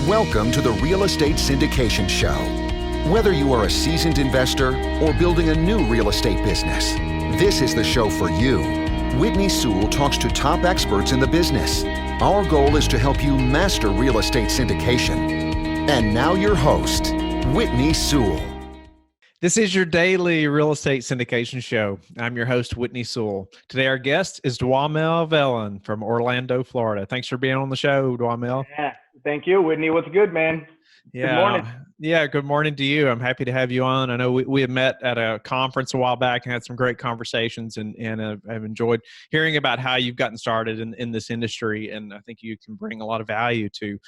Welcome to the Real Estate Syndication Show. Whether you are a seasoned investor or building a new real estate business, this is the show for you. Whitney Sewell talks to top experts in the business. Our goal is to help you master real estate syndication. And now your host, Whitney Sewell. This is your daily real estate syndication show. I'm your host, Whitney Sewell. Today, our guest is Duamel Vellon from Orlando, Florida. Thanks for being on the show, Duamel. Yeah, thank you, Whitney. What's good, man? Yeah. Good morning. Yeah, good morning to you. I'm happy to have you on. I know we had met at a conference a while back and had some great conversations, and I've enjoyed hearing about how you've gotten started in this industry. And I think you can bring a lot of value to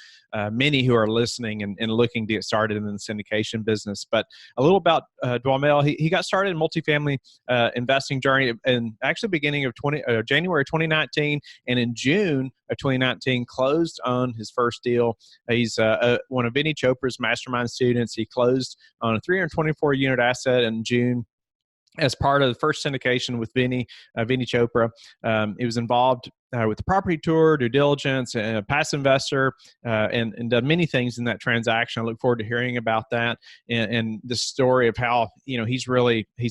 many who are listening and looking to get started in the syndication business. But a little about Duamel. He got started in multifamily investing journey in actually beginning of January 2019, and in June of 2019 closed on his first deal. He's one of Vinny Chopra's mastermind students. He closed on a 324 unit asset in June as part of the first syndication with Vinny Chopra. He was involved with the property tour, due diligence, and a passive investor, and done many things in that transaction. I look forward to hearing about that and the story of how, he's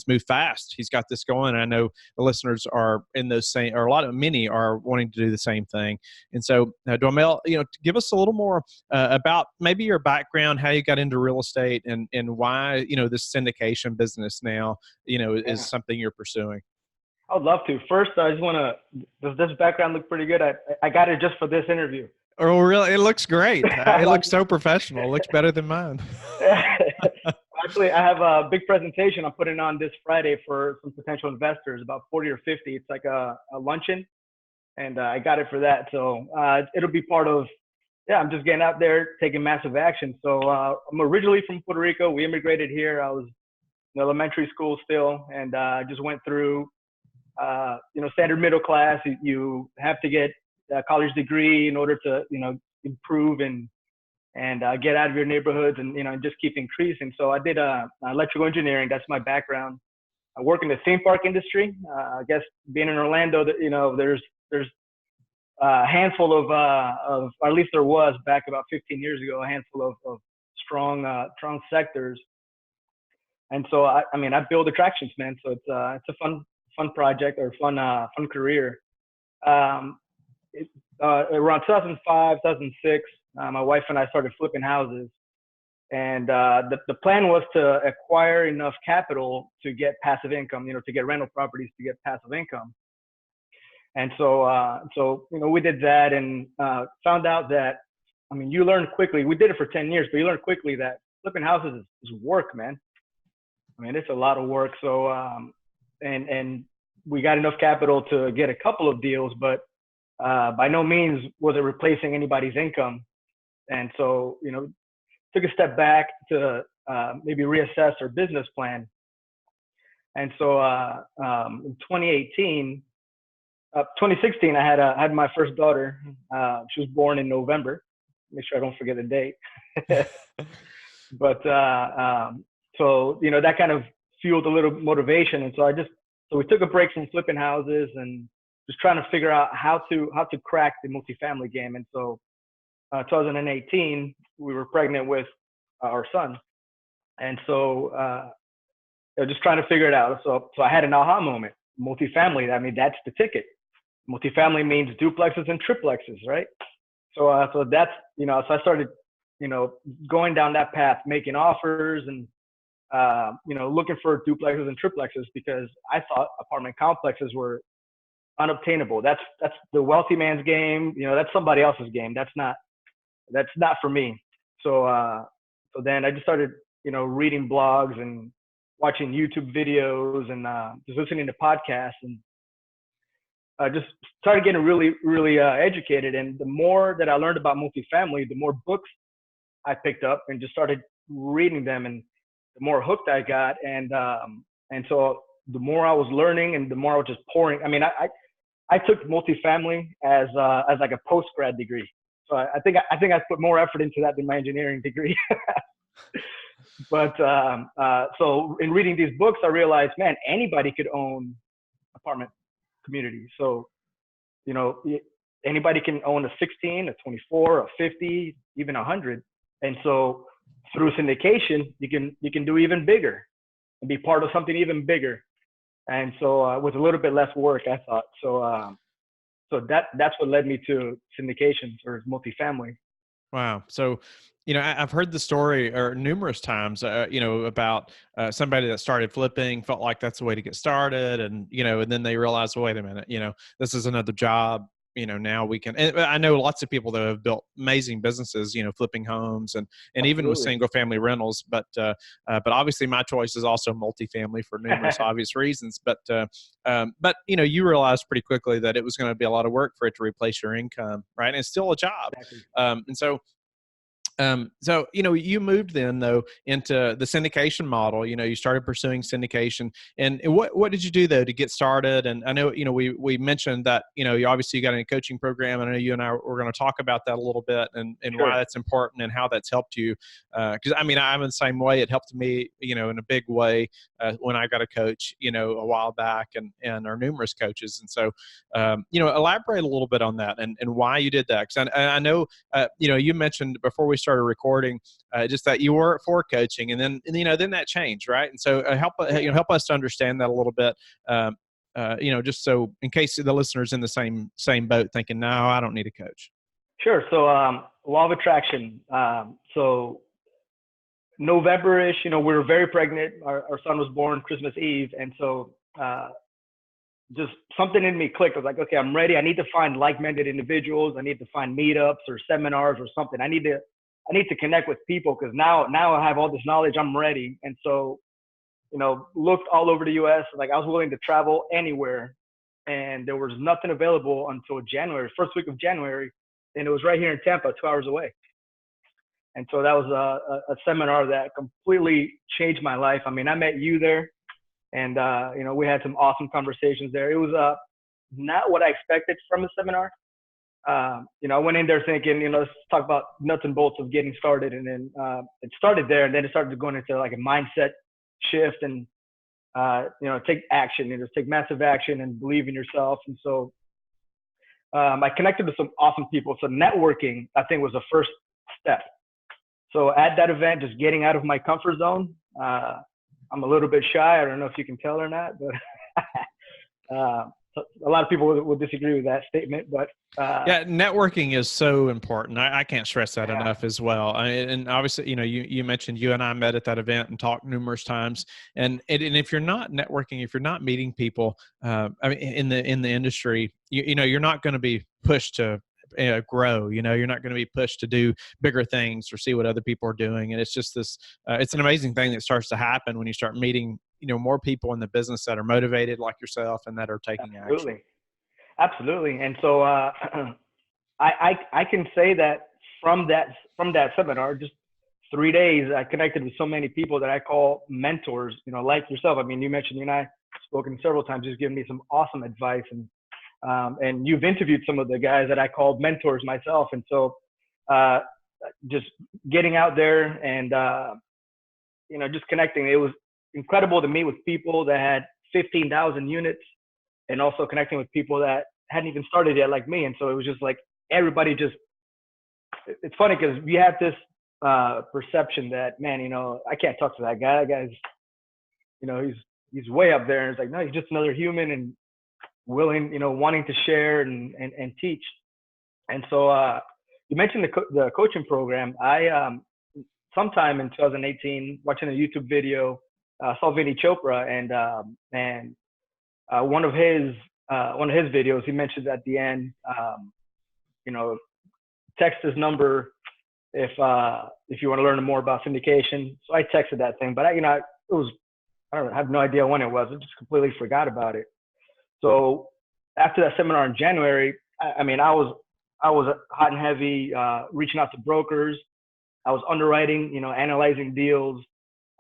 moved fast. He's got this going. And I know the listeners are in those same, or many are wanting to do the same thing. And so, Duamel, give us a little more about maybe your background, how you got into real estate, and why, this syndication business now, is something you're pursuing. I would love to. First, I just want to, does this background look pretty good? I got it just for this interview. Oh, really? It looks great. It looks so professional. It looks better than mine. Actually, I have a big presentation I'm putting on this Friday for some potential investors, about 40 or 50. It's like a luncheon, and I got it for that. So it'll be part of, I'm just getting out there, taking massive action. So I'm originally from Puerto Rico. We immigrated here. I was in elementary school still, and just went through standard middle class. You have to get a college degree in order to, improve and get out of your neighborhoods and, just keep increasing. So I did electrical engineering. That's my background. I work in the theme park industry. I guess being in Orlando, there's a handful of, or at least there was back about 15 years ago, a handful of strong sectors. And so, I build attractions, man. So it's a fun project, or fun career. Around 2005, 2006, my wife and I started flipping houses, and the plan was to acquire enough capital to get passive income, to get rental properties to get passive income. And so we did that, and found out that, you learn quickly. We did it for 10 years, but you learn quickly that flipping houses is work, man. It's a lot of work. So and we got enough capital to get a couple of deals, but by no means was it replacing anybody's income. And so, took a step back to maybe reassess our business plan. And so in 2016, I had my first daughter. She was born in November. Make sure I don't forget the date. But so, that kind of fueled a little motivation. And so we took a break from flipping houses and just trying to figure out how to crack the multifamily game. And so 2018, we were pregnant with our son. And so just trying to figure it out. So I had an aha moment. Multifamily, that's the ticket. Multifamily means duplexes and triplexes, right? So that's, so I started, going down that path, making offers and, looking for duplexes and triplexes, because I thought apartment complexes were unobtainable. That's the wealthy man's game. That's somebody else's game. That's not for me. So then I just started, reading blogs and watching YouTube videos and just listening to podcasts, and just started getting really, really educated. And the more that I learned about multifamily, the more books I picked up and just started reading them, and the more hooked I got. And so the more I was learning and the more I was just pouring. I took multifamily as like a post-grad degree. So I think I put more effort into that than my engineering degree. But so in reading these books, I realized, man, anybody could own apartment communities. So, anybody can own a 16, a 24, a 50, even 100. And so through syndication, you can do even bigger and be part of something even bigger. And so with a little bit less work, I thought. So that's what led me to syndication for multifamily. Wow. So, I've heard the story or numerous times, about somebody that started flipping, felt like that's the way to get started. And then they realized, well, wait a minute, this is another job. Now we can, and I know lots of people that have built amazing businesses, flipping homes and even with Absolutely. single family rentals. But obviously my choice is also multifamily for numerous obvious reasons. But you realized pretty quickly that it was going to be a lot of work for it to replace your income, right? And it's still a job. Exactly. You moved then though into the syndication model. You started pursuing syndication, and what did you do though to get started? And I know we mentioned that you obviously got in a coaching program. And I know you and I were going to talk about that a little bit and Sure. why that's important and how that's helped you. Because I'm in the same way. It helped me in a big way when I got a coach a while back, and our numerous coaches. And so elaborate a little bit on that and why you did that. Because I know you mentioned before we started recording, just that you were for coaching, and then that changed, right? And so help us to understand that a little bit, just so in case the listeners in the same boat thinking, no, I don't need a coach. Sure. So law of attraction. So November-ish, we were very pregnant. Our son was born Christmas Eve, and so just something in me clicked. I was like, okay, I'm ready. I need to find like-minded individuals. I need to find meetups or seminars or something. I need to connect with people because now I have all this knowledge. I'm ready. And so, looked all over the U.S. Like I was willing to travel anywhere, and there was nothing available until January, first week of January, and it was right here in Tampa, 2 hours away. And so that was a seminar that completely changed my life. I mean, I met you there, and we had some awesome conversations there. It was not what I expected from a seminar. I went in there thinking, let's talk about nuts and bolts of getting started. And then it started there, and then it started going into like a mindset shift and, take action, just take massive action and believe in yourself. And so I connected with some awesome people. So networking, I think, was the first step. So at that event, just getting out of my comfort zone. I'm a little bit shy. I don't know if you can tell or not, but a lot of people will disagree with that statement. But yeah, networking is so important. I can't stress that enough as well. And obviously, you mentioned you and I met at that event and talked numerous times. And if you're not networking, if you're not meeting people, in the industry, you're not going to be pushed to grow. You're not going to be pushed to do bigger things or see what other people are doing. And it's just this. It's an amazing thing that starts to happen when you start meeting more people in the business that are motivated like yourself and that are taking action. Absolutely. And so I can say that from that seminar, just 3 days, I connected with so many people that I call mentors, like yourself. I mean, you mentioned you and I spoken several times, just giving me some awesome advice, and you've interviewed some of the guys that I called mentors myself. And so just getting out there and just connecting, it was incredible to meet with people that had 15,000 units, and also connecting with people that hadn't even started yet, like me. And so it was just like everybody it's funny because we have this perception that, man, I can't talk to that guy. That guy's, he's way up there. And it's like, no, he's just another human and willing, wanting to share and teach. And so you mentioned the coaching program. I, sometime in 2018, watching a YouTube video, saw Vinny Chopra, and one of his videos, he mentioned at the end, text his number if you want to learn more about syndication. So I texted that thing, but I have no idea when it was. I just completely forgot about it. So after that seminar in January, I was hot and heavy, reaching out to brokers. I was underwriting, analyzing deals.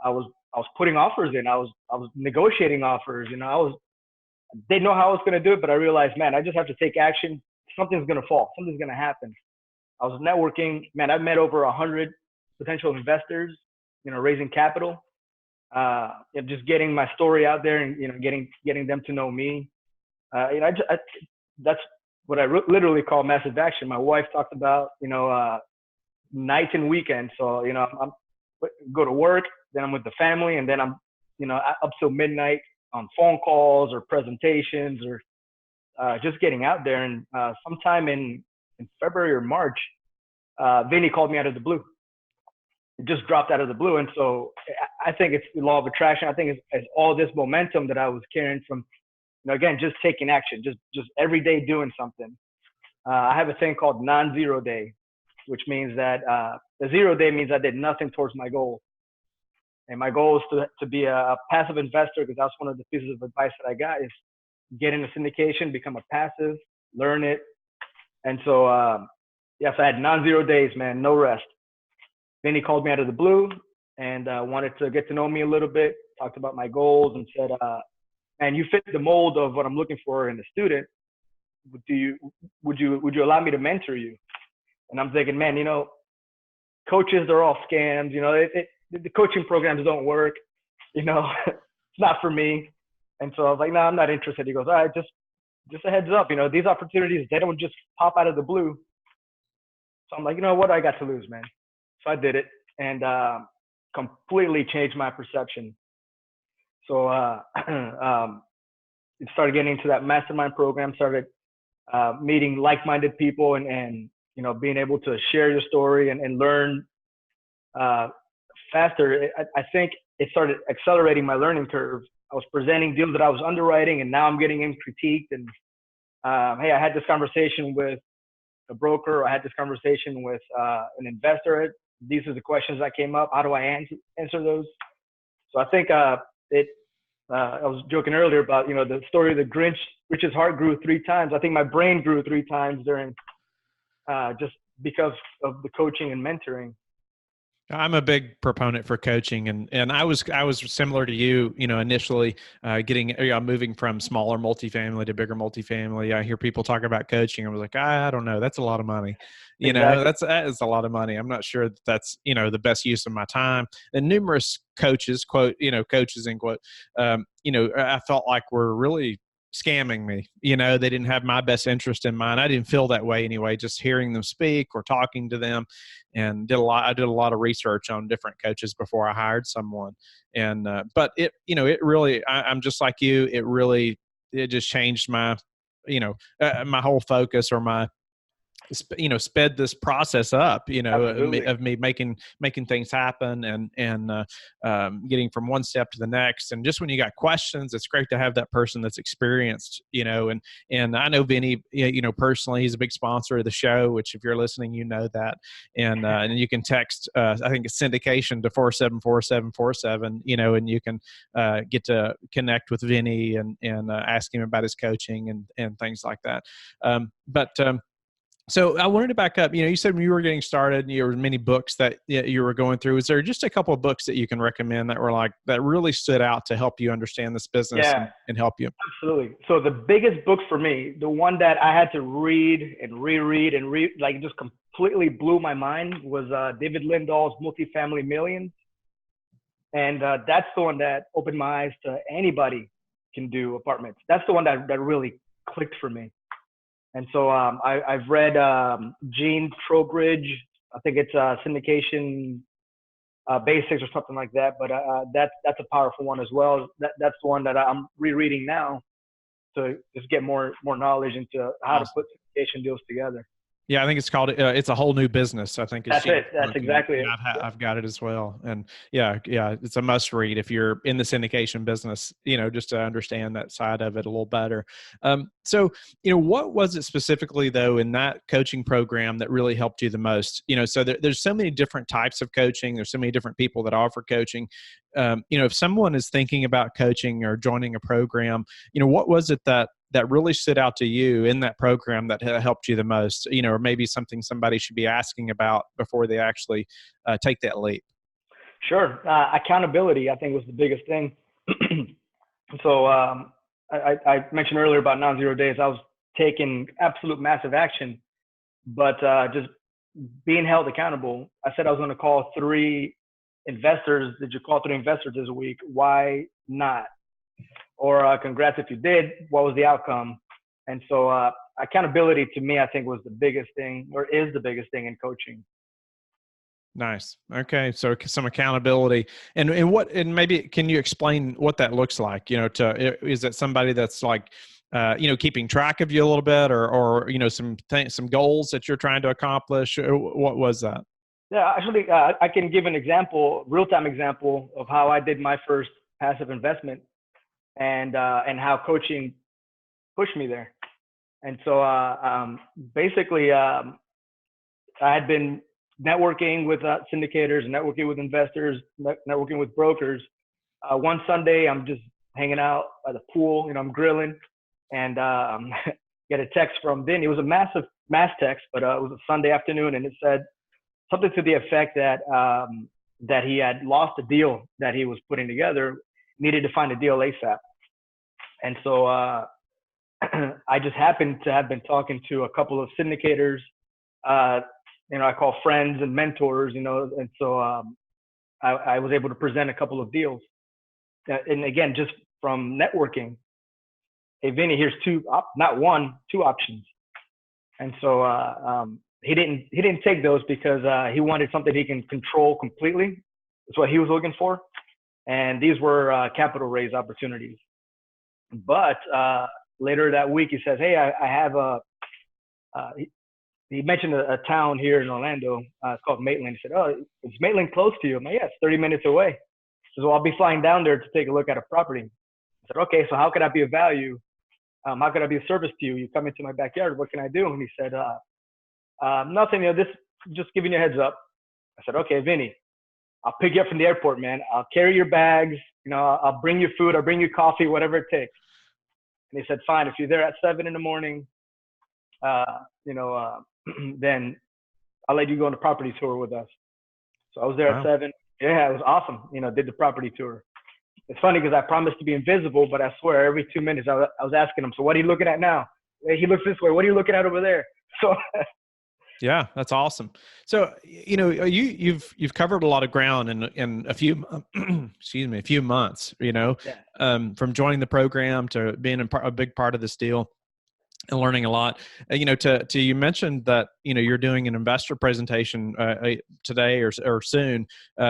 I was putting offers in. I was negotiating offers. Didn't know how I was going to do it, but I realized, man, I just have to take action. Something's going to fall. Something's going to happen. I was networking. Man, I've met over 100 potential investors, raising capital, just getting my story out there and, getting them to know me. That's what I literally call massive action. My wife talked about, nights and weekends. So, I'm go to work, then I'm with the family, and then I'm, up till midnight on phone calls or presentations or just getting out there. And sometime in February or March, Vinny called me out of the blue. It just dropped out of the blue. And so I think it's the law of attraction. I think it's all this momentum that I was carrying from, again, just taking action, just every day doing something. I have a thing called non-zero day, which means that the 0 day means I did nothing towards my goal. And my goal is to be a passive investor, because that's one of the pieces of advice that I got is get into syndication, become a passive, learn it. And so, yes, I had non-zero days, man, no rest. Then he called me out of the blue and wanted to get to know me a little bit, talked about my goals, and said, man, you fit the mold of what I'm looking for in a student. Would you allow me to mentor you? And I'm thinking, man, coaches, they're all scams. The coaching programs don't work. It's not for me. And so I was like, no, I'm not interested. He goes, all right, just a heads up. These opportunities, they don't just pop out of the blue. So I'm like, what do I got to lose, man? So I did it and completely changed my perception. So started getting into that mastermind program, started meeting like-minded people and being able to share your story and learn faster. I think it started accelerating my learning curve. I was presenting deals that I was underwriting, and now I'm getting them critiqued. And hey, I had this conversation with a broker. I had this conversation with an investor. These are the questions that came up. How do I answer those? So I think I was joking earlier about the story of the Grinch. Rich's heart grew 3 times. I think my brain grew 3 times during just because of the coaching and mentoring. I'm a big proponent for coaching, and I was similar to you, initially moving from smaller multifamily to bigger multifamily. I hear people talk about coaching. I was like, I don't know, that's a lot of money. Exactly. That is a lot of money. I'm not sure that's the best use of my time. And numerous coaches, coaches in quote, I felt like were really scamming me. They didn't have my best interest in mind. I didn't feel that way anyway, just hearing them speak or talking to them. And I did a lot of research on different coaches before I hired someone. And but it really, I'm just like you. It just changed my my whole focus, or my sped this process up, of me making things happen and getting from one step to the next. And just when you got questions, it's great to have that person that's experienced, and I know Vinny, personally, he's a big sponsor of the show, which if you're listening, that. And you can text, I think it's syndication to 474747, and you can get to connect with Vinny and ask him about his coaching and things like that. So I wanted to back up. You said when you were getting started, there were many books that you were going through. Is there just a couple of books that you can recommend that really stood out to help you understand this business and help you? Absolutely. So the biggest book for me, the one that I had to read and reread and just completely blew my mind, was David Lindahl's Multifamily Millions. And that's the one that opened my eyes to anybody can do apartments. That's the one that really clicked for me. And so I've read Gene Trowbridge. I think it's Syndication Basics or something like that. But that's a powerful one as well. That's the one that I'm rereading now to just get more knowledge into how to put syndication deals together. Yeah, I think it's called It's a Whole New Business. I think that's it. That's exactly it. I've got it as well. And yeah, it's a must read if you're in the syndication business, just to understand that side of it a little better. So, what was it specifically though in that coaching program that really helped you the most? So there's so many different types of coaching. There's so many different people that offer coaching. If someone is thinking about coaching or joining a program, what was it that really stood out to you in that program that helped you the most, or maybe something somebody should be asking about before they actually take that leap? Sure. Accountability, I think, was the biggest thing. So I mentioned earlier about non-zero days. I was taking absolute massive action, but just being held accountable. I said I was going to call 3 investors. Did you call 3 investors this week? Why not? Or congrats if you did, what was the outcome? And so accountability to me, I think, was the biggest thing, or is the biggest thing in coaching. Nice. Okay. So some accountability and maybe can you explain what that looks like? Is it somebody that's like, keeping track of you a little bit or some goals that you're trying to accomplish? What was that? Yeah, actually, I can give an example, real-time example of how I did my first passive investment and how coaching pushed me there. And so basically, I had been networking with syndicators, networking with investors, networking with brokers. One Sunday, I'm just hanging out by the pool, I'm grilling, and get a text from Vinny. It was a mass text, but it was a Sunday afternoon, and it said something to the effect that that he had lost a deal that he was putting together, needed to find a deal ASAP. And so I just happened to have been talking to a couple of syndicators, I call friends and mentors, and so I was able to present a couple of deals. And again, just from networking, hey, Vinny, here's two options. And so he didn't take those because he wanted something he can control completely. That's what he was looking for. And these were capital raise opportunities. But later that week, he says, hey, I have he mentioned a town here in Orlando. It's called Maitland. He said, oh, is Maitland close to you? I'm like, yeah, it's 30 minutes away. He says, well, I'll be flying down there to take a look at a property. I said, okay, so how could I be of value? How could I be of service to you? You come into my backyard. What can I do? And he said, nothing, this just giving you a heads up. I said, okay, Vinny, I'll pick you up from the airport, man. I'll carry your bags. I'll bring you food. I'll bring you coffee, whatever it takes. And he said, fine, if you're there at 7 a.m, then I'll let you go on the property tour with us. So I was there at 7. Yeah, it was awesome. Did the property tour. It's funny because I promised to be invisible, but I swear every 2 minutes I was asking him, so what are you looking at now? He looks this way. What are you looking at over there? So yeah, that's awesome. So, you've covered a lot of ground in a few, a few months, from joining the program to being a big part of this deal and learning a lot. You mentioned that, you're doing an investor presentation today or soon.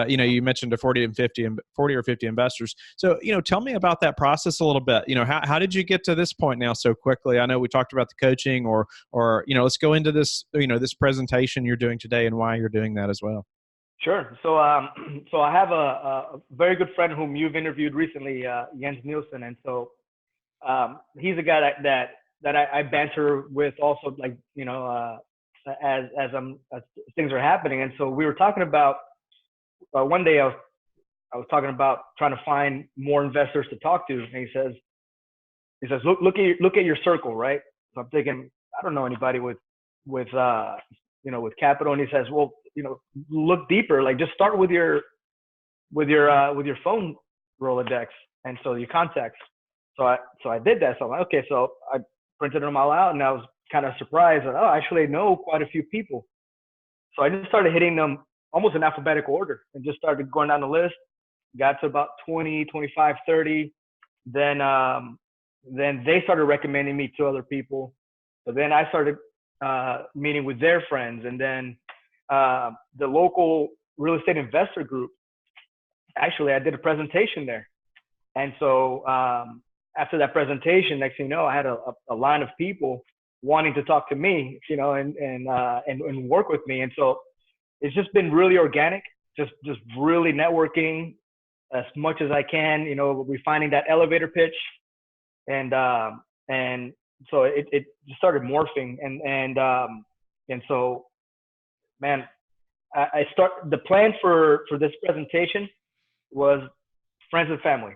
You mentioned to 40 or 50 investors. So, tell me about that process a little bit. How did you get to this point now so quickly? I know we talked about the coaching or let's go into this, this presentation you're doing today and why you're doing that as well. Sure. So I have a very good friend whom you've interviewed recently, Jens Nielsen. And so he's a guy that I banter with also, like, as things are happening. And so we were talking about, one day I was talking about trying to find more investors to talk to. And he says, look at your circle, right? So I'm thinking, I don't know anybody with capital. And he says, well, look deeper, like just start with your phone Rolodex. And so your contacts. So I did that. So I'm like, okay, so I printed them all out, and I was kind of surprised that, actually I know quite a few people. So I just started hitting them almost in alphabetical order and just started going down the list, got to about 20, 25, 30. Then they started recommending me to other people. So then I started meeting with their friends, and then the local real estate investor group, actually I did a presentation there. And so after that presentation, next thing you know, I had a line of people wanting to talk to me, and work with me. And so it's just been really organic, just really networking as much as I can, refining that elevator pitch. And so it just started morphing. And so, man, the plan for this presentation was friends and family.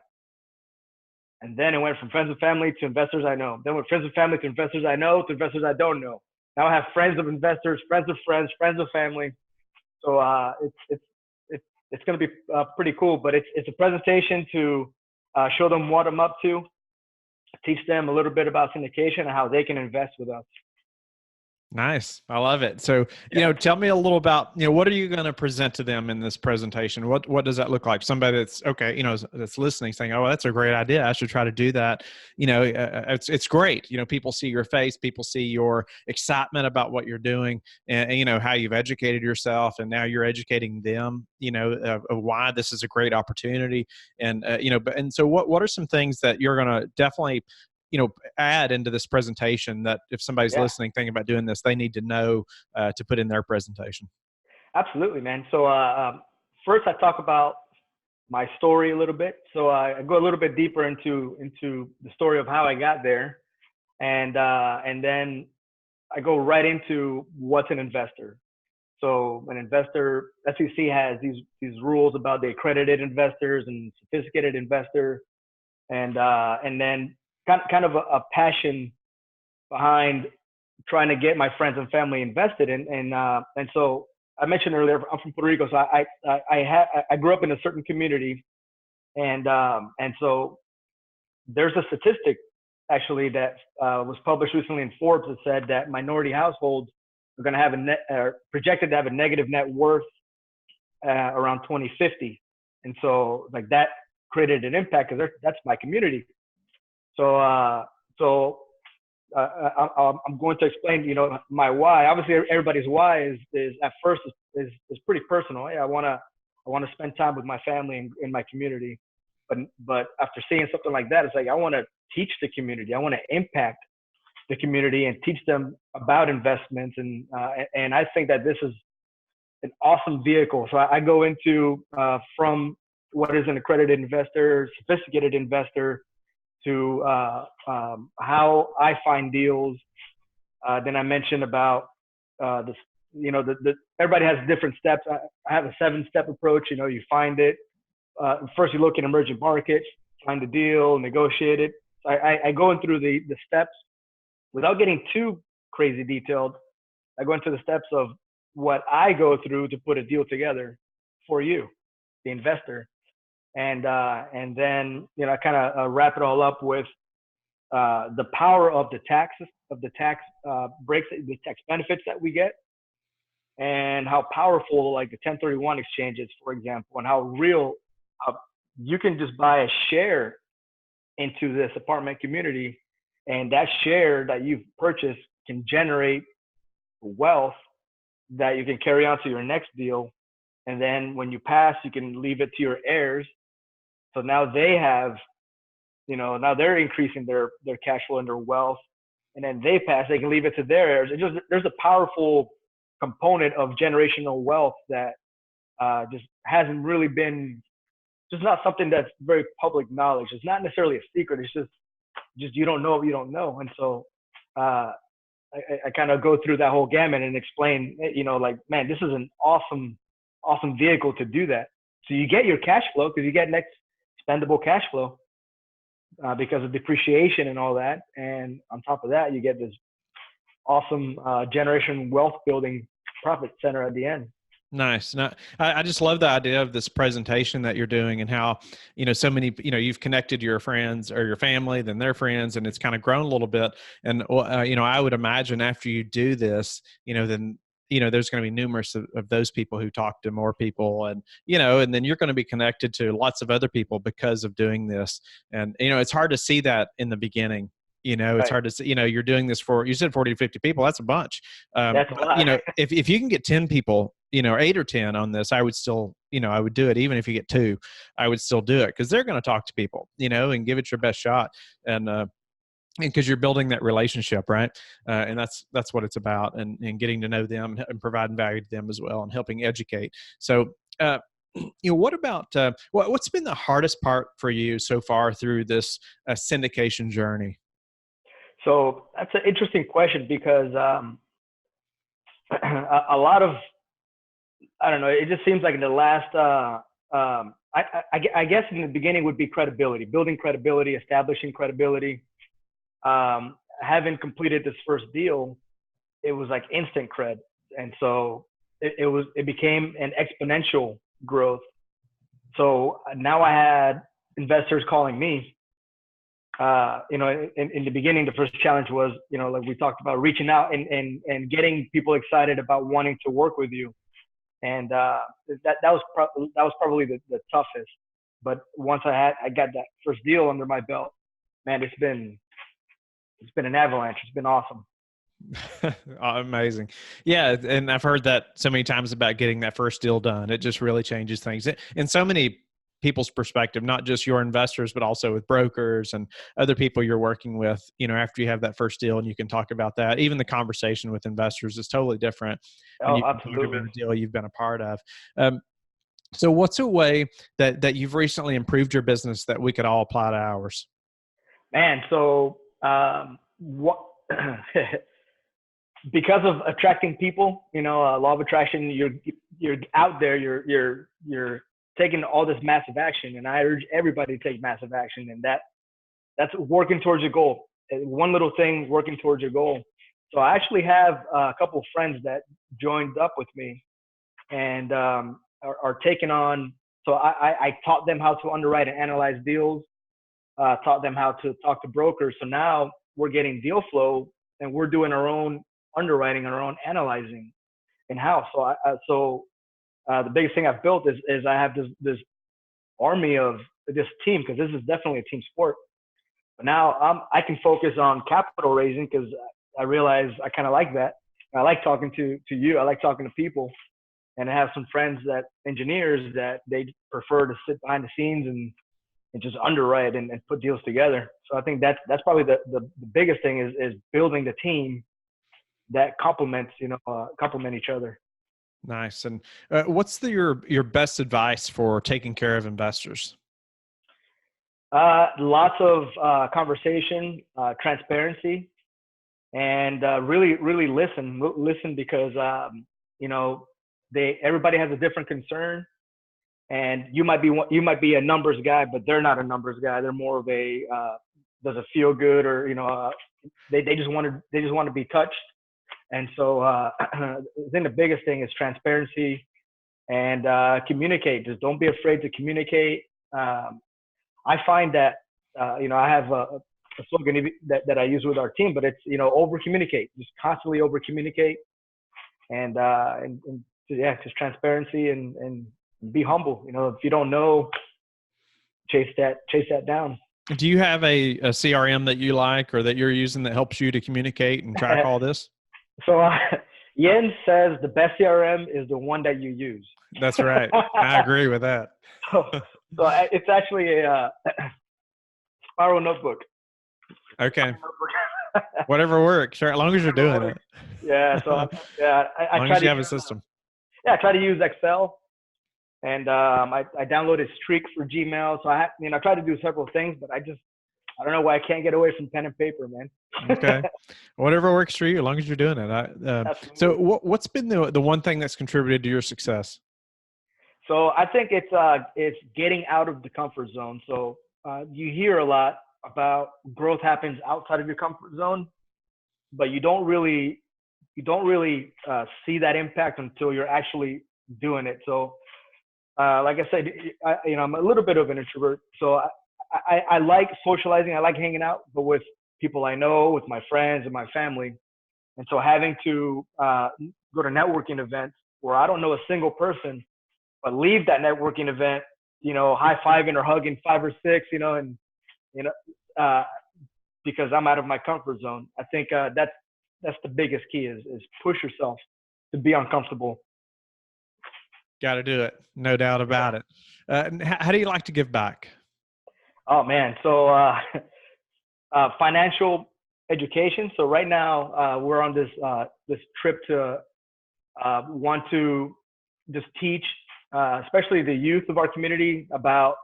And then it went from friends and family to investors I know. Then went friends and family to investors I know to investors I don't know. Now I have friends of investors, friends of friends, friends of family. So it's going to be pretty cool. But it's a presentation to show them what I'm up to, teach them a little bit about syndication and how they can invest with us. Nice. I love it. So, tell me a little about, what are you going to present to them in this presentation? What does that look like? Somebody that's okay, that's listening saying, oh, that's a great idea. I should try to do that. It's great. People see your face, people see your excitement about what you're doing and how you've educated yourself and now you're educating them, of why this is a great opportunity. And, and so what are some things that you're going to definitely add into this presentation that if somebody's Yeah, listening, thinking about doing this, they need to know to put in their presentation? absolutely, man. So first I talk about my story a little bit. So I go a little bit deeper into the story of how I got there, and then I go right into what's an investor. So an investor, SEC has these rules about the accredited investors and sophisticated investor, and then kind of a passion behind trying to get my friends and family invested in, and so I mentioned earlier I'm from Puerto Rico, so I grew up in a certain community, and so there's a statistic actually that was published recently in Forbes that said that minority households are going to have projected to have a negative net worth around 2050, and so like that created an impact because that's my community. So I'm going to explain, my why. Obviously, everybody's why is at first is pretty personal. Yeah, I want to spend time with my family and in my community, but after seeing something like that, it's like I want to teach the community. I want to impact the community and teach them about investments, and I think that this is an awesome vehicle. So I go into from what is an accredited investor, sophisticated investor, to how I find deals. Then I mentioned about this, everybody has different steps. I have a 7-step approach. You find it. First, you look at emerging markets, find the deal, negotiate it. I go in through the steps without getting too crazy detailed. I go into the steps of what I go through to put a deal together for you, the investor. And then I kind of wrap it all up with the power of the tax breaks, the tax benefits that we get, and how powerful like the 1031 exchanges, for example, and how you can just buy a share into this apartment community, and that share that you've purchased can generate wealth that you can carry on to your next deal, and then when you pass, you can leave it to your heirs. So now they have, now they're increasing their cash flow and their wealth, and then they pass, they can leave it to their heirs. There's a powerful component of generational wealth that just hasn't really been, just not something that's very public knowledge. It's not necessarily a secret. It's just you don't know what you don't know. And so I kind of go through that whole gamut and explain, like, man, this is an awesome vehicle to do that. So you get your cash flow because you get next spendable cash flow because of depreciation and all that. And on top of that, you get this awesome generation wealth building profit center at the end. Nice. No, I just love the idea of this presentation that you're doing and how, so many, you've connected your friends or your family, then their friends, and it's kind of grown a little bit. And, I would imagine after you do this, then there's going to be numerous of those people who talk to more people and then you're going to be connected to lots of other people because of doing this. And, it's hard to see that in the beginning. It's Right. hard to see, you're doing this for, you said 40 to 50 people. That's a bunch. That's a lot. If you can get 10 people, or 8 or 10 on this, I would still, I would do it. Even if you get 2, I would still do it because they're going to talk to people, and give it your best shot. And because you're building that relationship, right? And that's what it's about, and getting to know them and providing value to them as well, and helping educate. So, what about what's been the hardest part for you so far through this syndication journey? So that's an interesting question because a lot of, I don't know, it just seems like in the last, I guess in the beginning would be credibility, building credibility, establishing credibility. Having completed this first deal, it was like instant cred. And so it became an exponential growth. So now I had investors calling me in the beginning, the first challenge was, like we talked about, reaching out and getting people excited about wanting to work with you. And that was probably the toughest. But once I got that first deal under my belt, man, it's been an avalanche. It's been awesome. Amazing. Yeah. And I've heard that so many times about getting that first deal done. It just really changes things in so many people's perspective, not just your investors, but also with brokers and other people you're working with. After you have that first deal and you can talk about that, even the conversation with investors is totally different when you Absolutely. talk about a deal you've been a part of. So what's a way that you've recently improved your business that we could all apply to ours? Man, so what? Because of attracting people, law of attraction, you're out there, you're taking all this massive action, and I urge everybody to take massive action, and that's working towards your goal. One little thing, working towards your goal. So I actually have a couple of friends that joined up with me, and are taking on. So I taught them how to underwrite and analyze deals, taught them how to talk to brokers. So now we're getting deal flow, and we're doing our own underwriting and our own analyzing in-house. So the biggest thing I've built is I have this army of this team, because this is definitely a team sport. But now I can focus on capital raising, because I realize I kind of like that. I like talking to you. I like talking to people, and I have some friends engineers that they prefer to sit behind the scenes and just underwrite and put deals together. So I think that's probably the biggest thing is building the team that complement each other. Nice. And what's your best advice for taking care of investors? Lots of conversation, transparency, and really, really listen. Listen, because everybody has a different concern, and you might be a numbers guy, but they're not a numbers guy. They're more of a does it feel good, or they just want to be touched. And so I think the biggest thing is transparency and communicate. Just don't be afraid to communicate. I find that I have a slogan that I use with our team, but it's over communicate. Just constantly over communicate, and just transparency and be humble. If you don't know, chase that down. Do you have a CRM that you like or that you're using that helps you to communicate and track all this? So Jens says the best CRM is the one that you use. That's right. I agree with that. So it's actually a spiral notebook. Okay. Whatever works, sure, as long as you're doing it. Yeah. So I as long try as you to have a system. I try to use Excel, and I downloaded Streak for Gmail. So I try to do several things, but I don't know why I can't get away from pen and paper, man. Okay. Whatever works for you, as long as you're doing it. So what's been the one thing that's contributed to your success? So I think it's getting out of the comfort zone. So you hear a lot about growth happens outside of your comfort zone, but you don't really see that impact until you're actually doing it. So like I said, I'm a little bit of an introvert, so I like socializing. I like hanging out, but with people I know, with my friends and my family. And so having to go to networking events where I don't know a single person, but leave that networking event, high-fiving or hugging 5 or 6, because I'm out of my comfort zone. I think that's the biggest key is push yourself to be uncomfortable. Got to do it. No doubt about it. How do you like to give back? Oh man. So, financial education. So right now, we're on this trip to, want to just teach, especially the youth of our community, about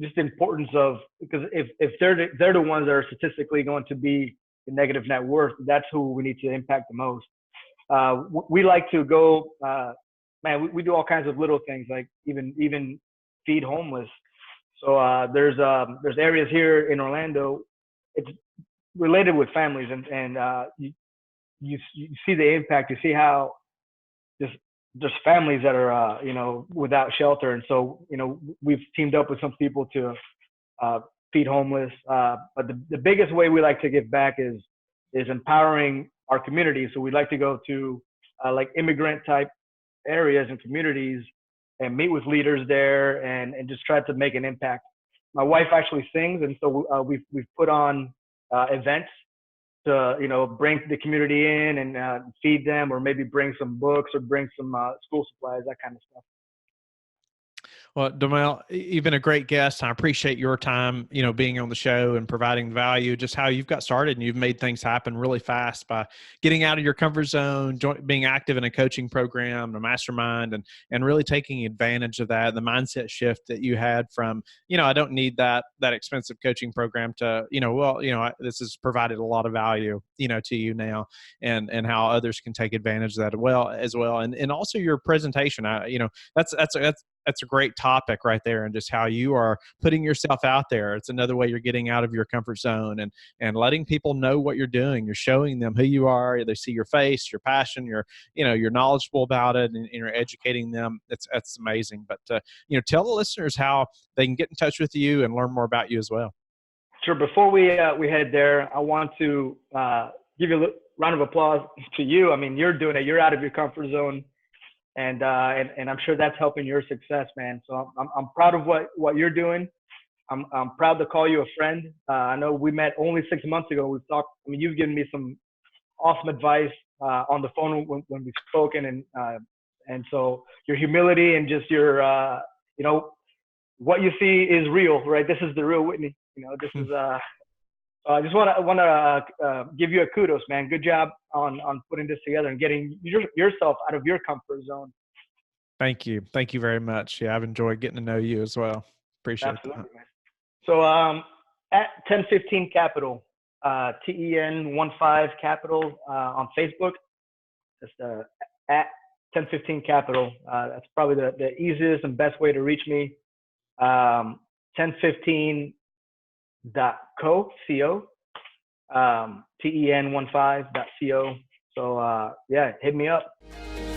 just the importance of, because if they're the ones that are statistically going to be the negative net worth, that's who we need to impact the most. We like to go, man, we do all kinds of little things, like even feed homeless. So there's areas here in Orlando. It's related with families, and you see the impact. You see how just families that are without shelter, and so we've teamed up with some people to feed homeless. But the biggest way we like to give back is empowering our community. So we'd like to go to like immigrant type areas and communities and meet with leaders there and just try to make an impact. My wife actually sings, and so we've put on events to bring the community in and feed them, or maybe bring some books or bring some school supplies, that kind of stuff. Well, Duamel, you've been a great guest. I appreciate your time, being on the show and providing value, just how you've got started and you've made things happen really fast by getting out of your comfort zone, being active in a coaching program, a mastermind, and really taking advantage of that, the mindset shift that you had from, I don't need that expensive coaching program to, this has provided a lot of value, to you now, and how others can take advantage of that as well. And also your presentation, that's a great topic right there, and just how you are putting yourself out there. It's another way you're getting out of your comfort zone and letting people know what you're doing. You're showing them who you are. They see your face, your passion, you're knowledgeable about it, and you're educating them. That's amazing. But, tell the listeners how they can get in touch with you and learn more about you as well. Sure. Before we head there, I want to give you a round of applause to you. I mean, you're doing it. You're out of your comfort zone. And I'm sure that's helping your success, man. So I'm proud of what you're doing. I'm proud to call you a friend. I know we met only 6 months ago. We've talked. I mean, you've given me some awesome advice on the phone when we've spoken, and so your humility and just your what you see is real, right? This is the real Whitney. This is I just want to give you a kudos, man. Good job on putting this together and getting yourself out of your comfort zone. Thank you. Thank you very much. Yeah, I've enjoyed getting to know you as well. Appreciate it. Absolutely, man. So at 1015 Capital, TEN15 Capital on Facebook. Just at 1015 Capital. That's probably the easiest and best way to reach me. 1015.co, TEN15.co. So hit me up.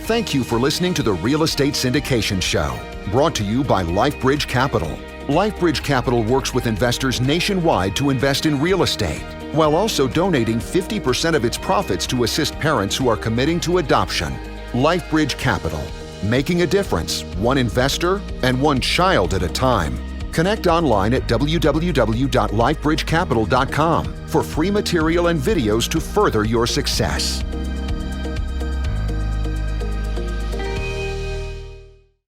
Thank you for listening to the Real Estate Syndication Show, brought to you by Life Bridge Capital. Life Bridge Capital works with investors nationwide to invest in real estate, while also donating 50% of its profits to assist parents who are committing to adoption. Life Bridge Capital, making a difference, one investor and one child at a time. Connect online at www.lifebridgecapital.com for free material and videos to further your success.